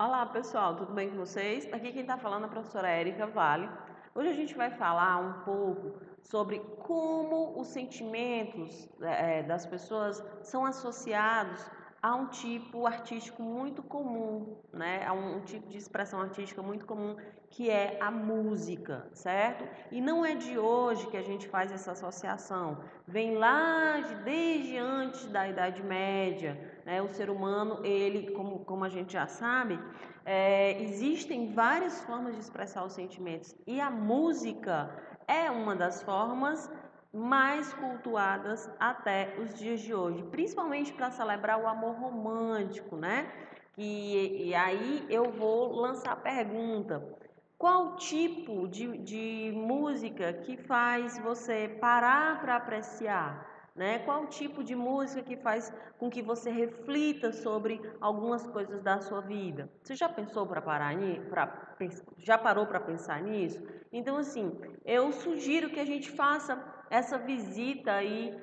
Olá pessoal, tudo bem com vocês? Aqui quem está falando é a professora Érica Vale. Hoje a gente vai falar um pouco sobre como os sentimentos das pessoas são associados a um tipo artístico muito comum, né? A um tipo de expressão artística muito comum que é a música, certo? E não é de hoje que a gente faz essa associação. Vem lá desde antes da Idade Média, né? O ser humano, ele, como a gente já sabe, existem várias formas de expressar os sentimentos e a música é uma das formas mais cultuadas até os dias de hoje, principalmente para celebrar o amor romântico, né? E aí eu vou lançar a pergunta: qual tipo de música que faz você parar para apreciar? Né? Qual tipo de música que faz com que você reflita sobre algumas coisas da sua vida? Você já pensou para parar já parou para pensar nisso? Então, assim, eu sugiro que a gente faça essa visita aí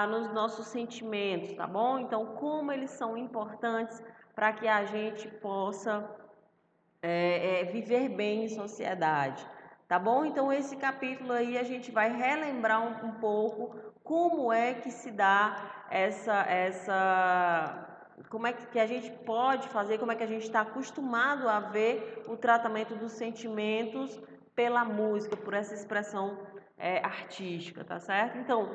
nos nossos sentimentos, tá bom? Então, como eles são importantes para que a gente possa viver bem em sociedade, tá bom? Então esse capítulo aí a gente vai relembrar um pouco como é que se dá como é que a gente pode fazer, como é que a gente está acostumado a ver o tratamento dos sentimentos pela música, por essa expressão artística, tá certo? Então,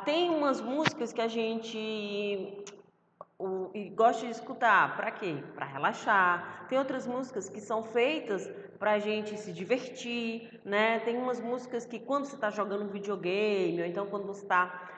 tem umas músicas que a gente e gosto de escutar, para quê? Para relaxar. Tem outras músicas que são feitas para a gente se divertir, né? Tem umas músicas que quando você está jogando videogame, ou então quando você está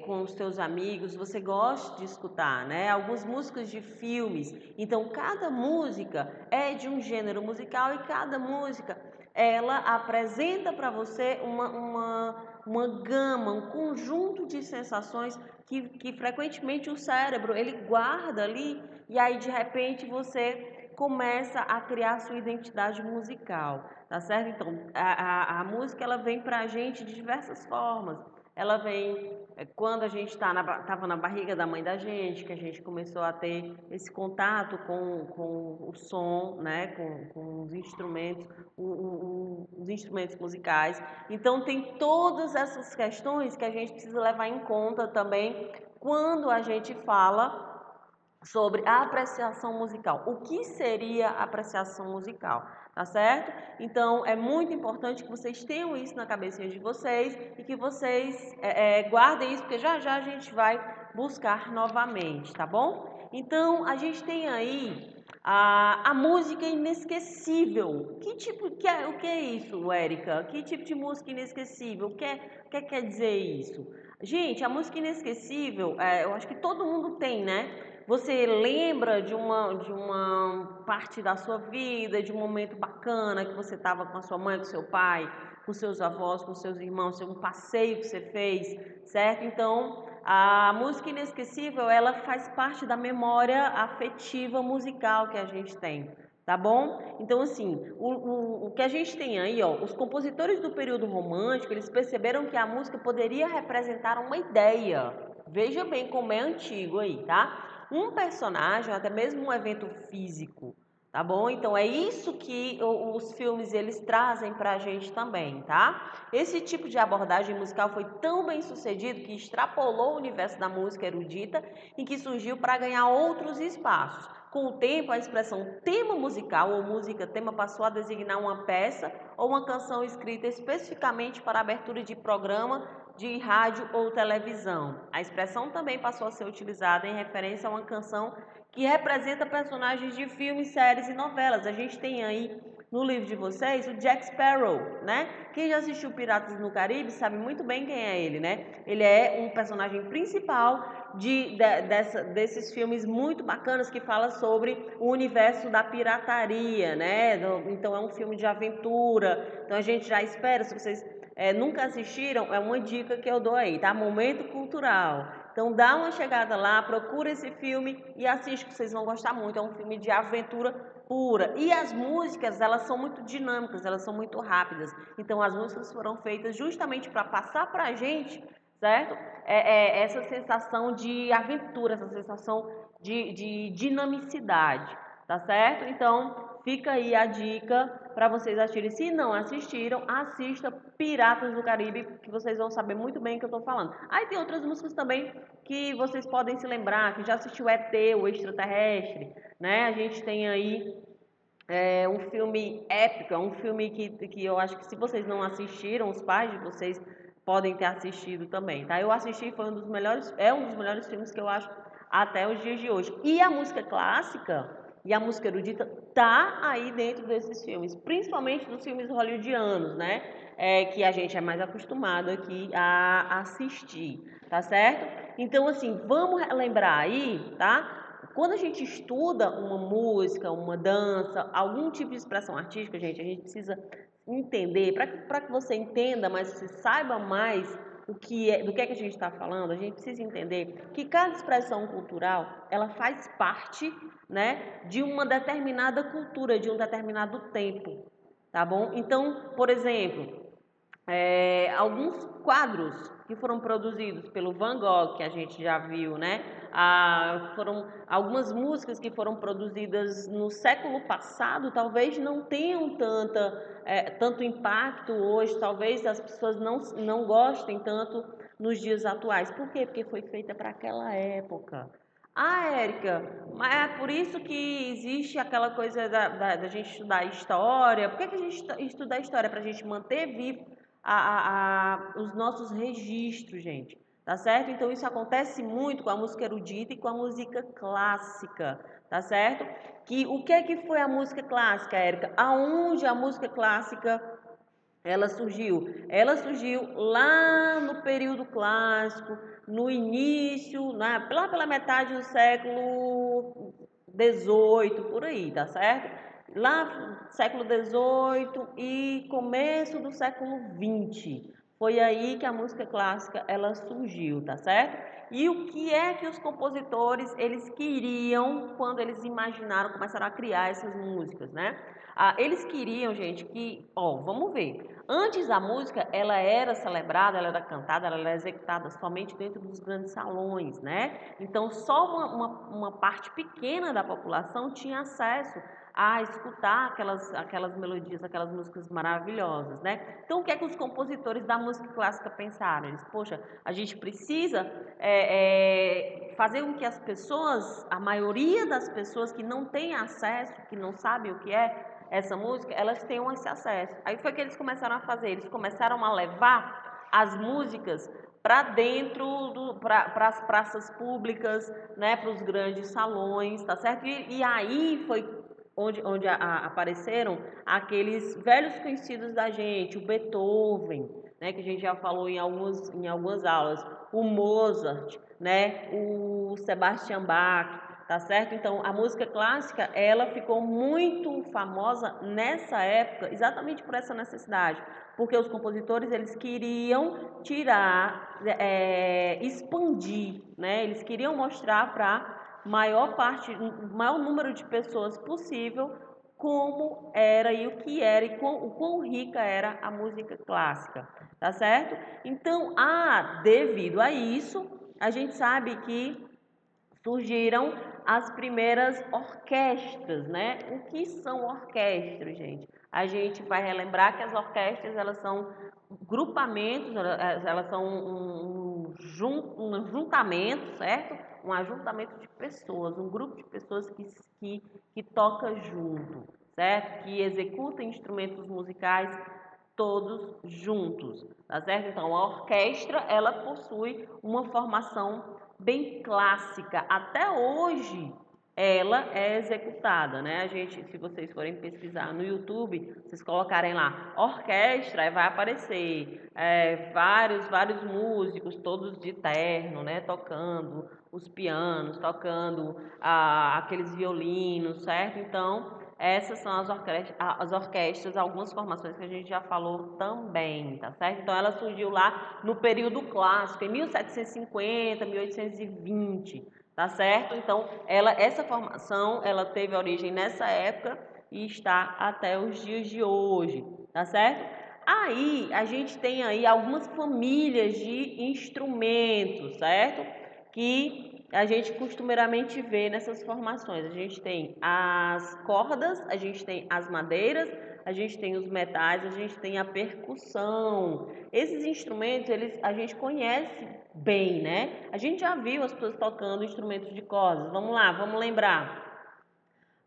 com os teus amigos, você gosta de escutar, né? Algumas músicas de filmes. Então, cada música é de um gênero musical e cada música ela apresenta para você uma gama, um conjunto de sensações que frequentemente o cérebro ele guarda ali e aí de repente você começa a criar sua identidade musical, tá certo? Então a música ela vem pra gente de diversas formas. Ela vem quando a gente estava na barriga da mãe da gente, que a gente começou a ter esse contato com o som, né? Com os instrumentos, os instrumentos musicais. Então tem todas essas questões que a gente precisa levar em conta também quando a gente fala sobre a apreciação musical. O que seria a apreciação musical? Tá certo? Então é muito importante que vocês tenham isso na cabecinha de vocês e que vocês guardem isso, porque já já a gente vai buscar novamente, tá bom? Então a gente tem aí a música inesquecível. O que é isso, Érica? Que tipo de música inesquecível? O que quer dizer isso? Gente, a música inesquecível, eu acho que todo mundo tem, né? Você lembra de uma parte da sua vida, de um momento bacana que você estava com a sua mãe, com seu pai, com seus avós, com seus irmãos, um passeio que você fez, certo? Então, a música inesquecível, ela faz parte da memória afetiva musical que a gente tem, tá bom? Então, assim, o que a gente tem aí, ó, os compositores do período romântico, eles perceberam que a música poderia representar uma ideia. Veja bem como é antigo aí, tá? Um personagem, até mesmo um evento físico, tá bom? Então é isso que os filmes eles trazem pra gente também, tá? Esse tipo de abordagem musical foi tão bem sucedido que extrapolou o universo da música erudita e que surgiu para ganhar outros espaços. Com o tempo, a expressão tema musical ou música tema passou a designar uma peça ou uma canção escrita especificamente para a abertura de programa de rádio ou televisão. A expressão também passou a ser utilizada em referência a uma canção que representa personagens de filmes, séries e novelas. A gente tem aí no livro de vocês o Jack Sparrow, né? Quem já assistiu Piratas no Caribe sabe muito bem quem é ele, né? Ele é um personagem principal desses filmes muito bacanas que fala sobre o universo da pirataria, né? Então é um filme de aventura. Então a gente já espera, se vocês nunca assistiram, é uma dica que eu dou aí, tá? Momento cultural. Então dá uma chegada lá, procura esse filme e assiste que vocês vão gostar muito. É um filme de aventura pura. E as músicas, elas são muito dinâmicas, elas são muito rápidas. Então as músicas foram feitas justamente para passar pra gente, certo? essa sensação de aventura, essa sensação de dinamicidade, tá certo? Então, fica aí a dica para vocês assistirem. Se não assistiram, assista Piratas do Caribe, que vocês vão saber muito bem o que eu estou falando. Aí tem outras músicas também que vocês podem se lembrar, que já assistiu ET, o Extraterrestre, né? A gente tem aí um filme épico, é um filme que eu acho que se vocês não assistiram, os pais de vocês podem ter assistido também, tá? Eu assisti, foi um dos melhores, é um dos melhores filmes que eu acho até os dias de hoje. E a música clássica e a música erudita tá aí dentro desses filmes, principalmente dos filmes hollywoodianos, né? Que a gente é mais acostumado aqui a assistir, tá certo? Então, assim, vamos lembrar aí, tá? Quando a gente estuda uma música, uma dança, algum tipo de expressão artística, gente, a gente precisa entender, para que você entenda, mas você saiba mais do que é que a gente está falando, a gente precisa entender que cada expressão cultural, ela faz parte, né, de uma determinada cultura, de um determinado tempo, tá bom? Então, por exemplo, alguns quadros que foram produzidos pelo Van Gogh, que a gente já viu, né? Foram algumas músicas que foram produzidas no século passado, talvez não tenham tanto impacto hoje, talvez as pessoas não gostem tanto nos dias atuais. Por quê? Porque foi feita para aquela época. Ah, Érica, mas é por isso que existe aquela coisa da gente estudar história. Por que que a gente estuda a história? Para a gente manter vivo os nossos registros, gente. Tá certo? Então isso acontece muito com a música erudita e com a música clássica, tá certo? O que foi a música clássica, Érica? Aonde a música clássica ela surgiu? Ela surgiu lá no período clássico, no início, lá pela metade do século XVIII, por aí, tá certo? Lá século XVIII e começo do século XX. Foi aí que a música clássica ela surgiu, tá certo? E o que é que os compositores eles queriam quando eles imaginaram, começaram a criar essas músicas, né? Eles queriam, gente, vamos ver. Antes a música, ela era celebrada, ela era cantada, ela era executada somente dentro dos grandes salões, né? Então, só uma parte pequena da população tinha acesso a escutar aquelas melodias, aquelas músicas maravilhosas, né? Então, o que é que os compositores da música clássica pensaram? Eles, poxa, a gente precisa fazer com que as pessoas, a maioria das pessoas que não têm acesso, que não sabem o que é essa música, elas tenham esse acesso. Aí foi que eles começaram a fazer, eles começaram a levar as músicas para dentro, para as praças públicas, né, para os grandes salões, tá certo? E aí foi onde apareceram aqueles velhos conhecidos da gente, o Beethoven, né, que a gente já falou em algumas aulas, o Mozart, né, o Sebastian Bach, tá certo? Então, a música clássica, ela ficou muito famosa nessa época, exatamente por essa necessidade, porque os compositores, eles queriam expandir, né? Eles queriam mostrar para maior número de pessoas possível como era e o que era e o quão rica era a música clássica, tá certo? Então, devido a isso, a gente sabe que surgiram as primeiras orquestras, né? O que são orquestras, gente? A gente vai relembrar que as orquestras, elas são grupamentos, elas são um ajuntamento, certo? Um ajuntamento de pessoas, um grupo de pessoas que toca junto, certo? Que executa instrumentos musicais todos juntos, tá certo? Então, a orquestra, ela possui uma formação bem clássica. Até hoje, ela é executada, né? A gente, se vocês forem pesquisar no YouTube, vocês colocarem lá orquestra, aí vai aparecer vários músicos, todos de terno, né? Tocando os pianos, tocando aqueles violinos, certo? Então, essas são as orquestras, algumas formações que a gente já falou também, tá certo? Então, ela surgiu lá no período clássico, em 1750, 1820, tá certo? Então, essa formação, ela teve origem nessa época e está até os dias de hoje, tá certo? Aí a gente tem aí algumas famílias de instrumentos, certo? Que a gente costumeiramente vê nessas formações. A gente tem as cordas, a gente tem as madeiras, a gente tem os metais, a gente tem a percussão. Esses instrumentos, a gente conhece bem, né? A gente já viu as pessoas tocando instrumentos de cordas. Vamos lá, vamos lembrar.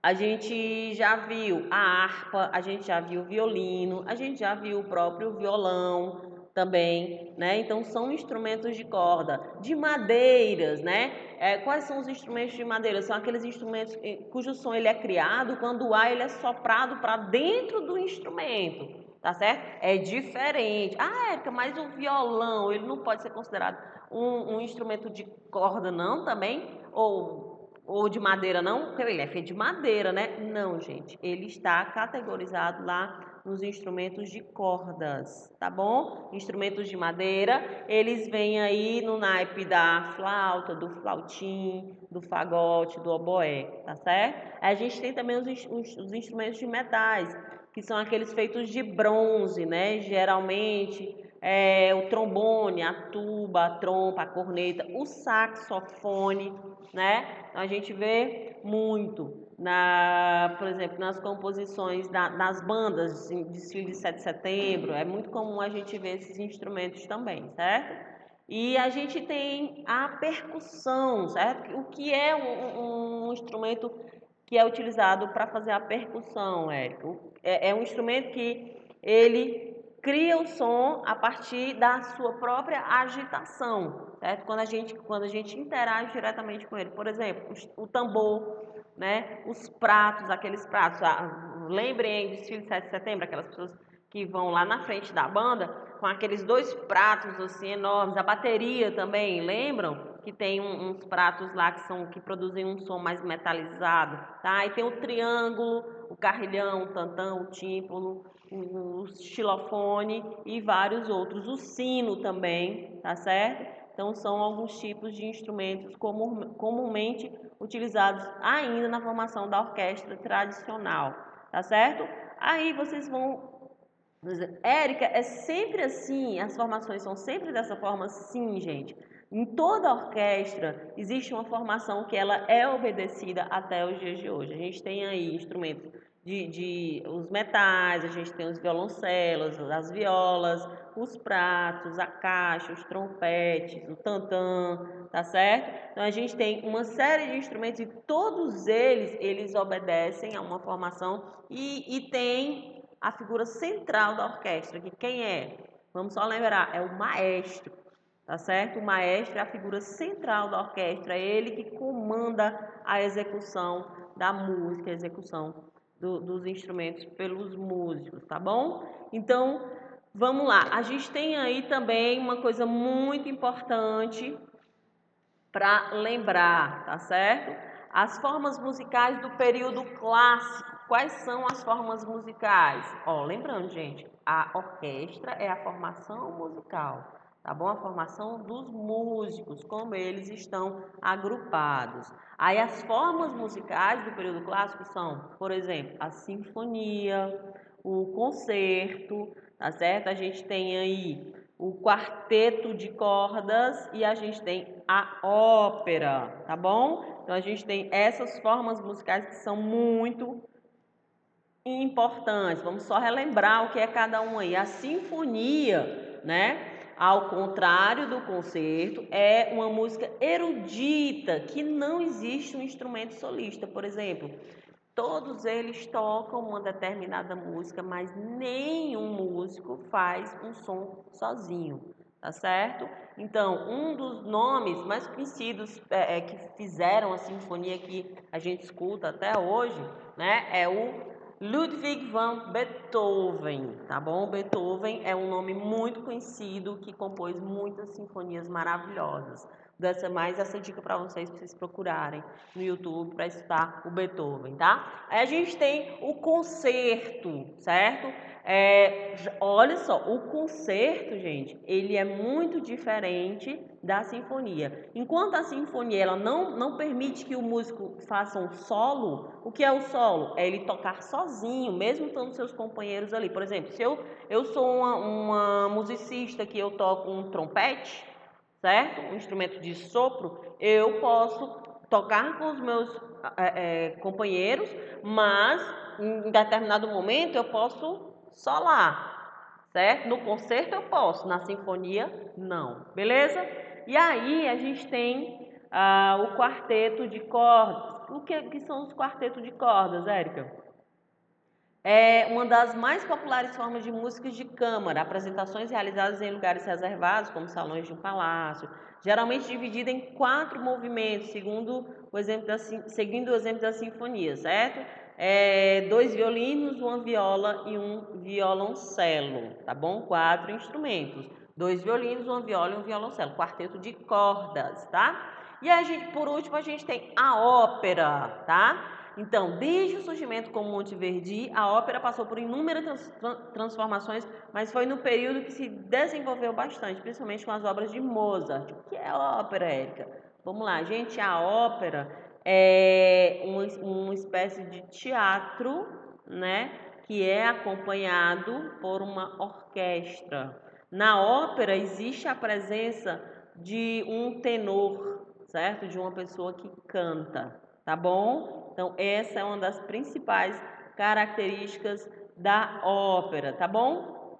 A gente já viu a harpa, a gente já viu o violino, a gente já viu o próprio violão também, né? Então são instrumentos de corda, de madeiras, né? Quais são os instrumentos de madeira? São aqueles instrumentos cujo som ele é criado quando o ar ele é soprado para dentro do instrumento, tá certo? É diferente. Ah, Érica, mas o violão ele não pode ser considerado um instrumento de corda, não, também? Ou de madeira não, porque ele é feito de madeira, né? Não, gente, ele está categorizado lá nos instrumentos de cordas, tá bom? Instrumentos de madeira, eles vêm aí no naipe da flauta, do flautim, do fagote, do oboé, tá certo? A gente tem também os instrumentos de metais, que são aqueles feitos de bronze, né? Geralmente o trombone, a tuba, a trompa, a corneta, o saxofone, né? A gente vê muito, por exemplo, nas composições das bandas de desfile de 7 de setembro, é muito comum a gente ver esses instrumentos também, certo? E a gente tem a percussão, certo? O que é um instrumento que é utilizado para fazer a percussão, Érico? É um instrumento que ele cria o som a partir da sua própria agitação, certo? Quando a gente interage diretamente com ele. Por exemplo, o tambor, né? Os pratos, aqueles pratos. Lembrem do desfile de 7 de setembro, aquelas pessoas que vão lá na frente da banda com aqueles dois pratos assim enormes. A bateria também, lembram? Que tem uns pratos lá que produzem um som mais metalizado, tá? E tem o triângulo, o carrilhão, o tantão, o tímpano, o xilofone e vários outros. O sino também, tá certo? Então, são alguns tipos de instrumentos comumente utilizados ainda na formação da orquestra tradicional, tá certo? Aí vocês vão dizer, Érica, é sempre assim? As formações são sempre dessa forma? Sim, gente. Em toda orquestra existe uma formação que ela é obedecida até os dias de hoje. A gente tem aí instrumentos os metais, a gente tem os violoncelos, as violas, os pratos, a caixa, os trompetes, o tantã, tá certo? Então a gente tem uma série de instrumentos e todos eles obedecem a uma formação e tem a figura central da orquestra, que quem é? Vamos só lembrar, é o maestro, tá certo? O maestro é a figura central da orquestra, é ele que comanda a execução da música, a execução dos instrumentos pelos músicos, tá bom? Então, vamos lá. A gente tem aí também uma coisa muito importante para lembrar, tá certo? As formas musicais do período clássico. Quais são as formas musicais? Ó, lembrando, gente, a orquestra é a formação musical, tá bom? A formação dos músicos, como eles estão agrupados. Aí as formas musicais do período clássico são, por exemplo, a sinfonia, o concerto, tá certo? A gente tem aí o quarteto de cordas e a gente tem a ópera, tá bom? Então a gente tem essas formas musicais que são muito importantes. Vamos só relembrar o que é cada um aí. A sinfonia, né? Ao contrário do concerto, é uma música erudita, que não existe um instrumento solista, por exemplo. Todos eles tocam uma determinada música, mas nenhum músico faz um som sozinho, tá certo? Então, um dos nomes mais conhecidos que fizeram a sinfonia que a gente escuta até hoje, né, é o Ludwig van Beethoven, tá bom? Beethoven é um nome muito conhecido que compôs muitas sinfonias maravilhosas. dessa mais essa dica para vocês procurarem no YouTube para estudar o Beethoven, tá? Aí a gente tem o concerto, certo? Olha só, o concerto, gente, ele é muito diferente da sinfonia. Enquanto a sinfonia ela não permite que o músico faça um solo, o que é o solo? É ele tocar sozinho, mesmo tendo seus companheiros ali. Por exemplo, se eu sou uma musicista que eu toco um trompete, certo? Um instrumento de sopro, eu posso tocar com os meus companheiros, mas em determinado momento eu posso solar, certo? No concerto eu posso, na sinfonia não, beleza? E aí a gente tem o quarteto de cordas. O que são os quartetos de cordas, Érica? É uma das mais populares formas de músicas de câmara, apresentações realizadas em lugares reservados, como salões de um palácio, geralmente dividida em 4 movimentos, seguindo o exemplo da sinfonia, certo? 2 violinos, uma viola e um violoncelo, tá bom? 4 instrumentos, 2 violinos, uma viola e um violoncelo, quarteto de cordas, tá? E a gente, por último, a gente tem a ópera, tá? Então, desde o surgimento com Monteverdi, a ópera passou por inúmeras transformações, mas foi no período que se desenvolveu bastante, principalmente com as obras de Mozart. O que é ópera, Érica? Vamos lá, gente, a ópera é uma espécie de teatro, né, que é acompanhado por uma orquestra. Na ópera existe a presença de um tenor, certo? De uma pessoa que canta, tá bom? Então, essa é uma das principais características da ópera, tá bom?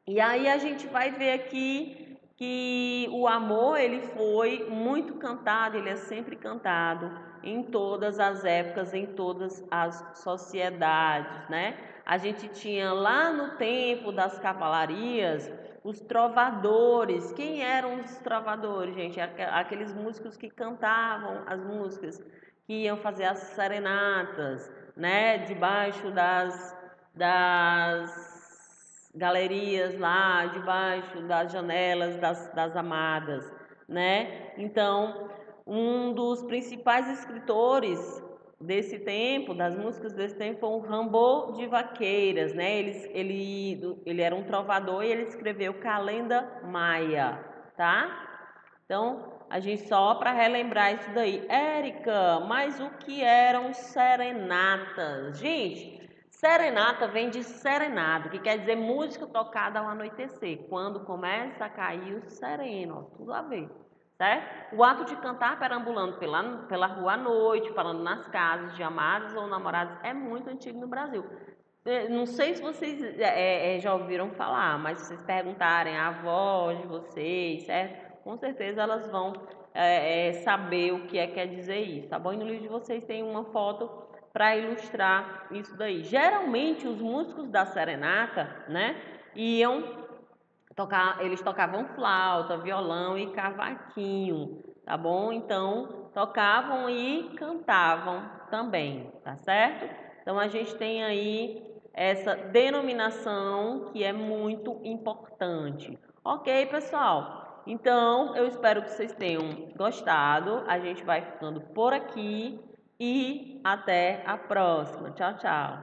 E aí a gente vai ver aqui que o amor, ele foi muito cantado, ele é sempre cantado em todas as épocas, em todas as sociedades, né? A gente tinha lá no tempo das cavalarias os trovadores. Quem eram os trovadores, gente? Aqueles músicos que cantavam as músicas, que iam fazer as serenatas, né? Debaixo das galerias lá, debaixo das janelas das amadas, né? Então, um dos principais escritores desse tempo, das músicas desse tempo, foi o Rimbaud de Vaqueiras, né? Ele era um trovador e ele escreveu Calenda Maia, tá? Então, a gente só para relembrar isso daí. Érica, mas o que eram serenatas? Gente, serenata vem de serenado, que quer dizer música tocada ao anoitecer, quando começa a cair o sereno, ó, tudo a ver, certo? O ato de cantar perambulando pela rua à noite, falando nas casas de amados ou namorados, é muito antigo no Brasil. Não sei se vocês já ouviram falar, mas se vocês perguntarem à avó de vocês, certo? Com certeza elas vão saber o que quer dizer isso, tá bom? E no livro de vocês tem uma foto para ilustrar isso daí. Geralmente os músicos da serenata, né, eles tocavam flauta, violão e cavaquinho, tá bom? Então, tocavam e cantavam também, tá certo? Então, a gente tem aí essa denominação que é muito importante. Ok, pessoal? Então, eu espero que vocês tenham gostado. A gente vai ficando por aqui e até a próxima. Tchau, tchau.